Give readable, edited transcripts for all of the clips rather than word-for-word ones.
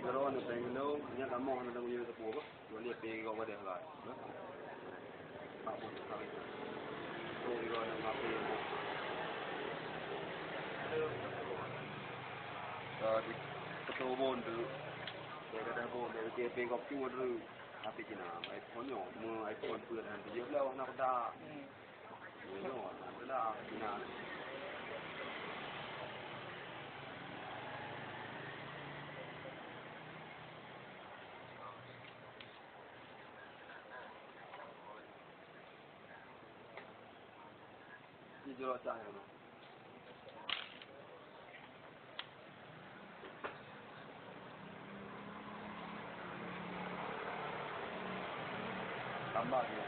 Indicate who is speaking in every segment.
Speaker 1: Pero ano tayo no, niya kamo ano nang yun sa pugo. Wali pego ko din lang. Tapos kami. So yo nang mapego. Di ketubon dulu. Dia kata bon dia pego tu dulu. Tapi kena iPhone yo, mu iPhone pun nanti dia lah nak dah. Yo, dah kena. Jual cahaya no. Tambah dia.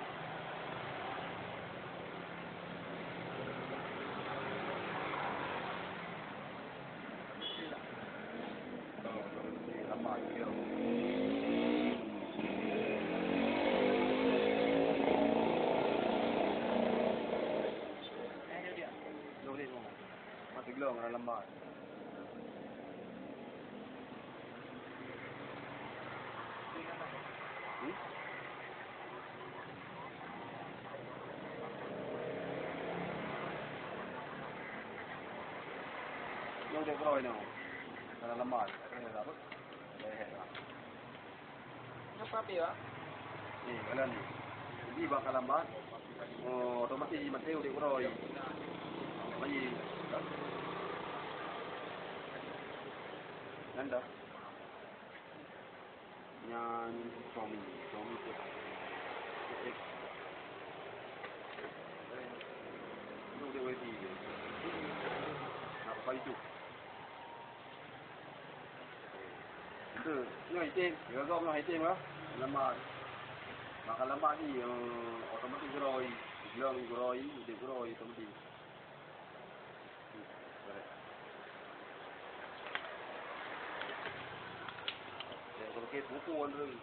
Speaker 1: Tambah dia. Belum ada lambat. Belum dia keroi no. Ada lambat. Ada dapat.
Speaker 2: Apa dia?
Speaker 1: Ni, kalau ni. Jadi bakal lambat. Oh, otomatis mati dia keroi. Lagi. Nanda. Yang Xiaomi tu. Itu dia wifi dia. Apa itu? Itu, ni item. Dia kau nak item lah. Lambat. Maka lambat ni otomatis geroi. Bilang geroi, dia geroi otomatis. Cái buku dulu.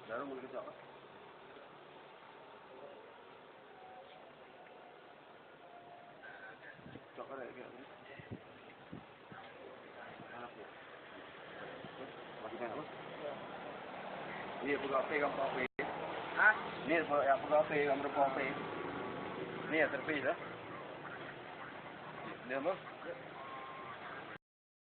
Speaker 1: Lalu mau kerja apa? Cakap lagi kan? Apa? Bagaimana? Ni buka apa kamu apa? Ah? Ni buka apa kamu apa? Ni terpilih dah. Ni apa?